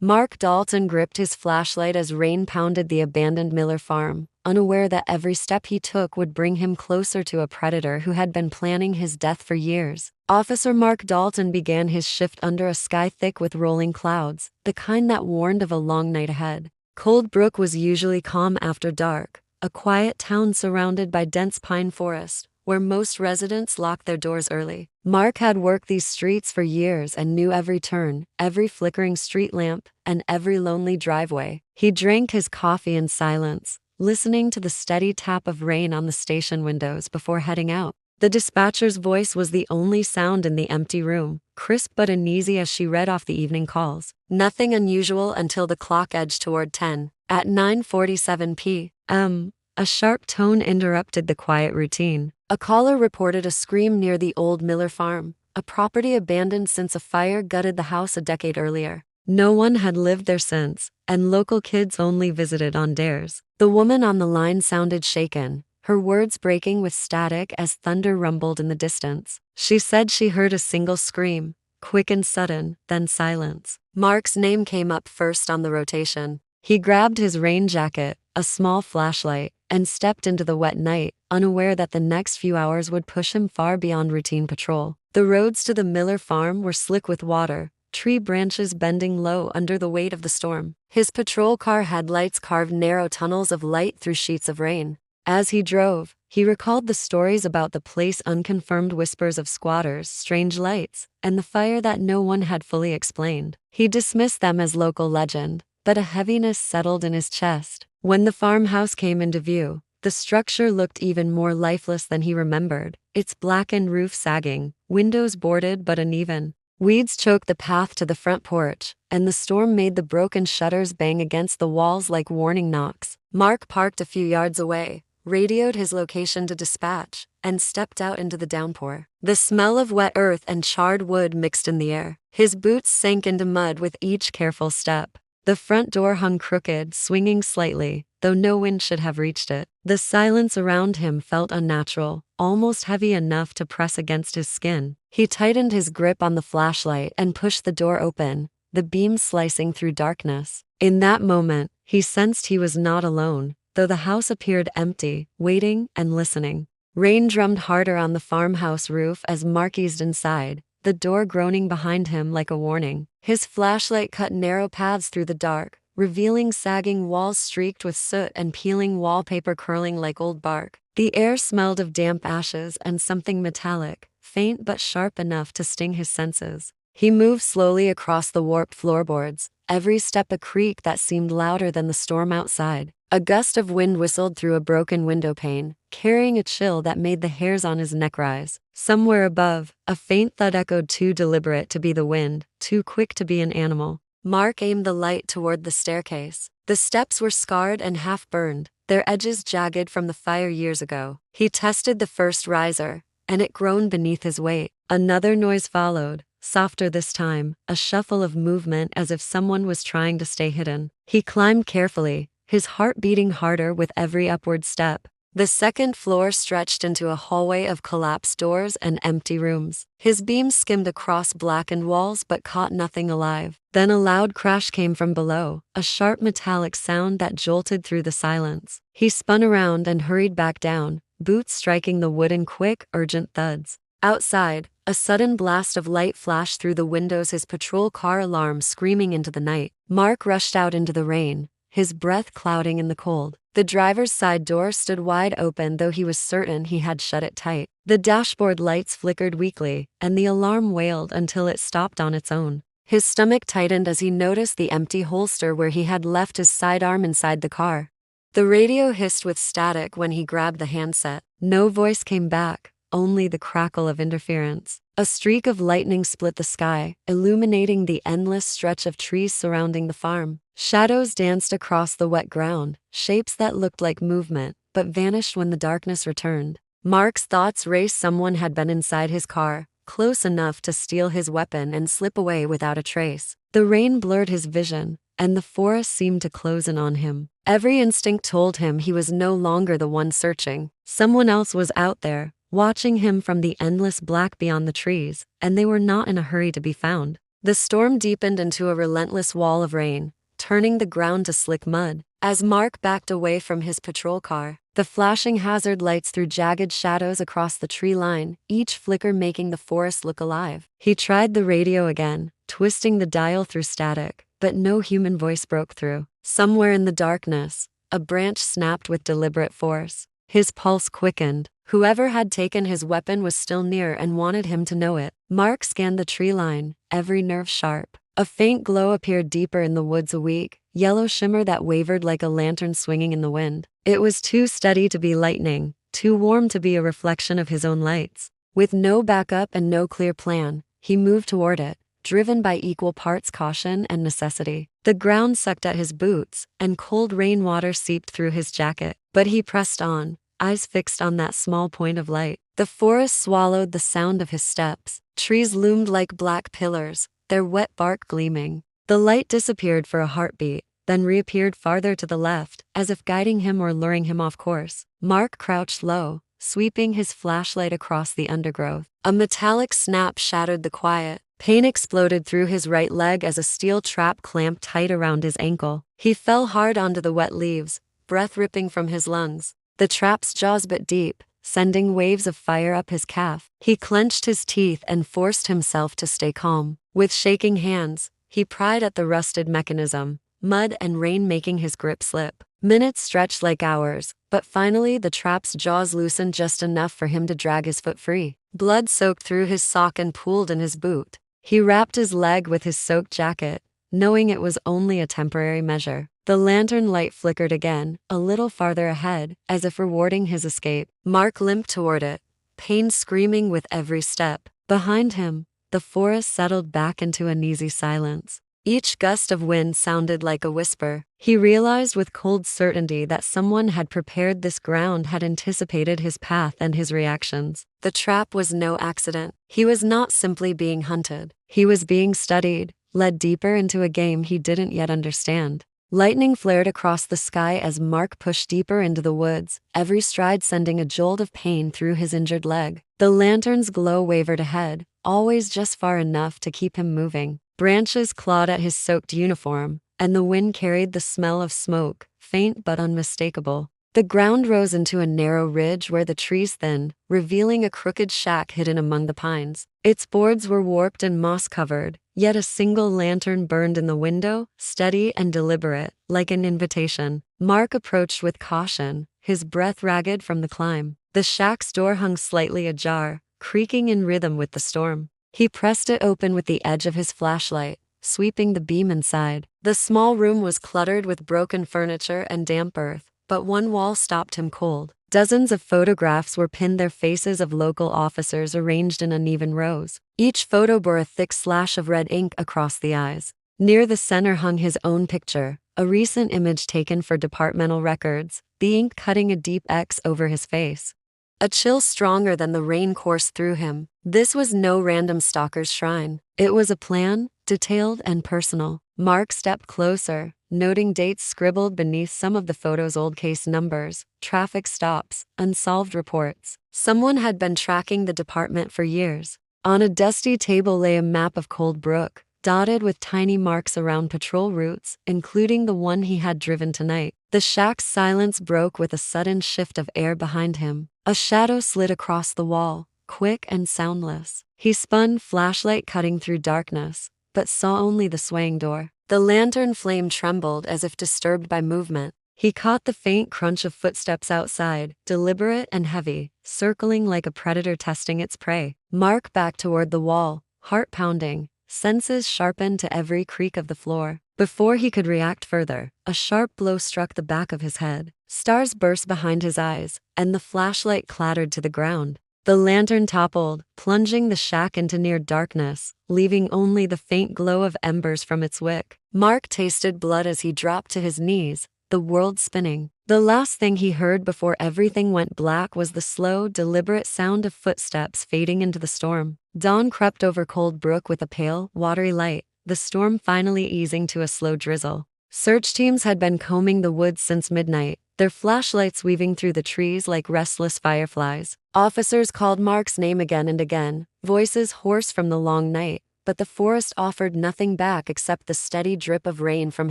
Mark Dalton gripped his flashlight as rain pounded the abandoned Miller farm, unaware that every step he took would bring him closer to a predator who had been planning his death for years. Officer Mark Dalton began his shift under a sky thick with rolling clouds, the kind that warned of a long night ahead. Cold Brook was usually calm after dark, a quiet town surrounded by dense pine forest, where most residents locked their doors early. Mark had worked these streets for years and knew every turn, every flickering street lamp, and every lonely driveway. He drank his coffee in silence, listening to the steady tap of rain on the station windows before heading out. The dispatcher's voice was the only sound in the empty room, crisp but uneasy as she read off the evening calls. Nothing unusual until the clock edged toward 10. At 9:47 p.m., a sharp tone interrupted the quiet routine. A caller reported a scream near the old Miller farm, a property abandoned since a fire gutted the house a decade earlier. No one had lived there since, and local kids only visited on dares. The woman on the line sounded shaken, her words breaking with static as thunder rumbled in the distance. She said she heard a single scream, quick and sudden, then silence. Mark's name came up first on the rotation. He grabbed his rain jacket, a small flashlight, and stepped into the wet night, unaware that the next few hours would push him far beyond routine patrol. The roads to the Miller farm were slick with water, tree branches bending low under the weight of the storm. His patrol car headlights carved narrow tunnels of light through sheets of rain. As he drove, he recalled the stories about the place, unconfirmed whispers of squatters, strange lights, and the fire that no one had fully explained. He dismissed them as local legend, but a heaviness settled in his chest. When the farmhouse came into view, the structure looked even more lifeless than he remembered, its blackened roof sagging, windows boarded but uneven. Weeds choked the path to the front porch, and the storm made the broken shutters bang against the walls like warning knocks. Mark parked a few yards away, radioed his location to dispatch, and stepped out into the downpour. The smell of wet earth and charred wood mixed in the air. His boots sank into mud with each careful step. The front door hung crooked, swinging slightly, though no wind should have reached it. The silence around him felt unnatural, almost heavy enough to press against his skin. He tightened his grip on the flashlight and pushed the door open, the beam slicing through darkness. In that moment, he sensed he was not alone, though the house appeared empty, waiting and listening. Rain drummed harder on the farmhouse roof as Mark eased inside, the door groaning behind him like a warning. His flashlight cut narrow paths through the dark, revealing sagging walls streaked with soot and peeling wallpaper curling like old bark. The air smelled of damp ashes and something metallic, faint but sharp enough to sting his senses. He moved slowly across the warped floorboards, every step a creak that seemed louder than the storm outside. A gust of wind whistled through a broken window pane, carrying a chill that made the hairs on his neck rise. Somewhere above, a faint thud echoed, too deliberate to be the wind, too quick to be an animal. Mark aimed the light toward the staircase. The steps were scarred and half-burned, their edges jagged from the fire years ago. He tested the first riser, and it groaned beneath his weight. Another noise followed, softer this time, a shuffle of movement as if someone was trying to stay hidden. He climbed carefully, his heart beating harder with every upward step. The second floor stretched into a hallway of collapsed doors and empty rooms. His beam skimmed across blackened walls but caught nothing alive. Then a loud crash came from below, a sharp metallic sound that jolted through the silence. He spun around and hurried back down, boots striking the wood in quick, urgent thuds. Outside, a sudden blast of light flashed through the windows, his patrol car alarm screaming into the night. Mark rushed out into the rain, his breath clouding in the cold. The driver's side door stood wide open, though he was certain he had shut it tight. The dashboard lights flickered weakly, and the alarm wailed until it stopped on its own. His stomach tightened as he noticed the empty holster where he had left his sidearm inside the car. The radio hissed with static when he grabbed the handset. No voice came back, only the crackle of interference. A streak of lightning split the sky, illuminating the endless stretch of trees surrounding the farm. Shadows danced across the wet ground, shapes that looked like movement, but vanished when the darkness returned. Mark's thoughts raced. Someone had been inside his car, close enough to steal his weapon and slip away without a trace. The rain blurred his vision, and the forest seemed to close in on him. Every instinct told him he was no longer the one searching. Someone else was out there, watching him from the endless black beyond the trees, and they were not in a hurry to be found. The storm deepened into a relentless wall of rain, turning the ground to slick mud. As Mark backed away from his patrol car, the flashing hazard lights threw jagged shadows across the tree line, each flicker making the forest look alive. He tried the radio again, twisting the dial through static, but no human voice broke through. Somewhere in the darkness, a branch snapped with deliberate force. His pulse quickened. Whoever had taken his weapon was still near and wanted him to know it. Mark scanned the tree line, every nerve sharp. A faint glow appeared deeper in the woods, a weak, yellow shimmer that wavered like a lantern swinging in the wind. It was too steady to be lightning, too warm to be a reflection of his own lights. With no backup and no clear plan, he moved toward it, driven by equal parts caution and necessity. The ground sucked at his boots, and cold rainwater seeped through his jacket. But he pressed on, eyes fixed on that small point of light. The forest swallowed the sound of his steps. Trees loomed like black pillars, their wet bark gleaming. The light disappeared for a heartbeat, then reappeared farther to the left, as if guiding him or luring him off course. Mark crouched low, sweeping his flashlight across the undergrowth. A metallic snap shattered the quiet. Pain exploded through his right leg as a steel trap clamped tight around his ankle. He fell hard onto the wet leaves, breath ripping from his lungs. The trap's jaws bit deep, sending waves of fire up his calf. He clenched his teeth and forced himself to stay calm. With shaking hands, he pried at the rusted mechanism, mud and rain making his grip slip. Minutes stretched like hours, but finally the trap's jaws loosened just enough for him to drag his foot free. Blood soaked through his sock and pooled in his boot. He wrapped his leg with his soaked jacket, knowing it was only a temporary measure. The lantern light flickered again, a little farther ahead, as if rewarding his escape. Mark limped toward it, pain screaming with every step. Behind him, the forest settled back into uneasy silence. Each gust of wind sounded like a whisper. He realized with cold certainty that someone had prepared this ground, had anticipated his path and his reactions. The trap was no accident. He was not simply being hunted. He was being studied, led deeper into a game he didn't yet understand. Lightning flared across the sky as Mark pushed deeper into the woods, every stride sending a jolt of pain through his injured leg. The lantern's glow wavered ahead, always just far enough to keep him moving. Branches clawed at his soaked uniform, and the wind carried the smell of smoke, faint but unmistakable. The ground rose into a narrow ridge where the trees thinned, revealing a crooked shack hidden among the pines. Its boards were warped and moss-covered, yet a single lantern burned in the window, steady and deliberate, like an invitation. Mark approached with caution, his breath ragged from the climb. The shack's door hung slightly ajar, creaking in rhythm with the storm. He pressed it open with the edge of his flashlight, sweeping the beam inside. The small room was cluttered with broken furniture and damp earth, but one wall stopped him cold. Dozens of photographs were pinned, their faces of local officers arranged in uneven rows. Each photo bore a thick slash of red ink across the eyes. Near the center hung his own picture, a recent image taken for departmental records, the ink cutting a deep X over his face. A chill stronger than the rain coursed through him. This was no random stalker's shrine. It was a plan, detailed and personal. Mark stepped closer, noting dates scribbled beneath some of the photos, old case numbers, traffic stops, unsolved reports. Someone had been tracking the department for years. On a dusty table lay a map of Cold Brook, dotted with tiny marks around patrol routes, including the one he had driven tonight. The shack's silence broke with a sudden shift of air behind him. A shadow slid across the wall, quick and soundless. He spun, flashlight cutting through darkness, but saw only the swaying door. The lantern flame trembled as if disturbed by movement. He caught the faint crunch of footsteps outside, deliberate and heavy, circling like a predator testing its prey. Mark backed toward the wall, heart pounding, senses sharpened to every creak of the floor. Before he could react further, a sharp blow struck the back of his head. Stars burst behind his eyes, and the flashlight clattered to the ground. The lantern toppled, plunging the shack into near darkness, leaving only the faint glow of embers from its wick. Mark tasted blood as he dropped to his knees, the world spinning. The last thing he heard before everything went black was the slow, deliberate sound of footsteps fading into the storm. Dawn crept over Cold Brook with a pale, watery light, the storm finally easing to a slow drizzle. Search teams had been combing the woods since midnight, their flashlights weaving through the trees like restless fireflies. Officers called Mark's name again and again, voices hoarse from the long night, but the forest offered nothing back except the steady drip of rain from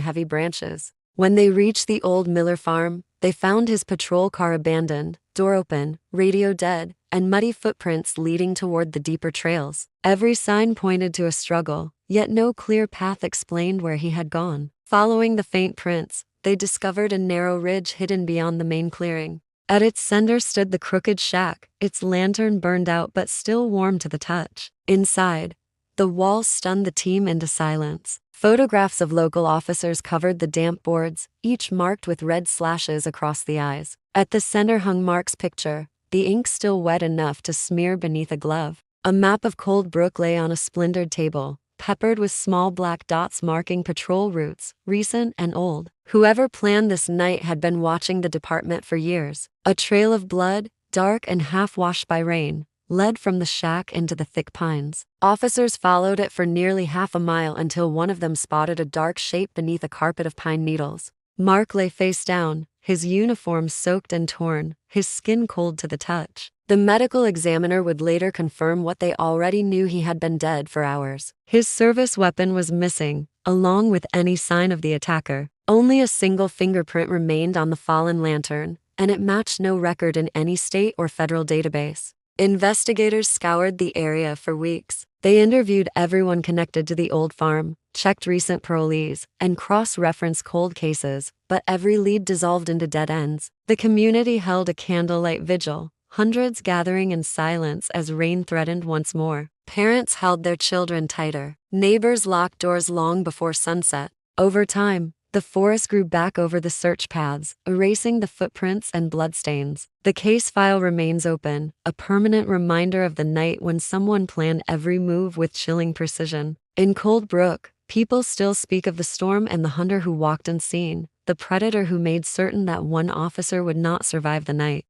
heavy branches. When they reached the old Miller farm, they found his patrol car abandoned, door open, radio dead, and muddy footprints leading toward the deeper trails. Every sign pointed to a struggle, yet no clear path explained where he had gone. Following the faint prints, they discovered a narrow ridge hidden beyond the main clearing. At its center stood the crooked shack, its lantern burned out but still warm to the touch. Inside, the walls stunned the team into silence. Photographs of local officers covered the damp boards, each marked with red slashes across the eyes. At the center hung Mark's picture, the ink still wet enough to smear beneath a glove. A map of Cold Brook lay on a splintered table, peppered with small black dots marking patrol routes, recent and old. Whoever planned this night had been watching the department for years. A trail of blood, dark and half-washed by rain, led from the shack into the thick pines. Officers followed it for nearly half a mile until one of them spotted a dark shape beneath a carpet of pine needles. Mark lay face down, his uniform soaked and torn, his skin cold to the touch. The medical examiner would later confirm what they already knew: he had been dead for hours. His service weapon was missing, along with any sign of the attacker. Only a single fingerprint remained on the fallen lantern, and it matched no record in any state or federal database. Investigators scoured the area for weeks. They interviewed everyone connected to the old farm, checked recent parolees, and cross-referenced cold cases, but every lead dissolved into dead ends. The community held a candlelight vigil, hundreds gathering in silence as rain threatened once more. Parents held their children tighter. Neighbors locked doors long before sunset. Over time, the forest grew back over the search paths, erasing the footprints and bloodstains. The case file remains open, a permanent reminder of the night when someone planned every move with chilling precision. In Cold Brook, people still speak of the storm and the hunter who walked unseen, the predator who made certain that one officer would not survive the night.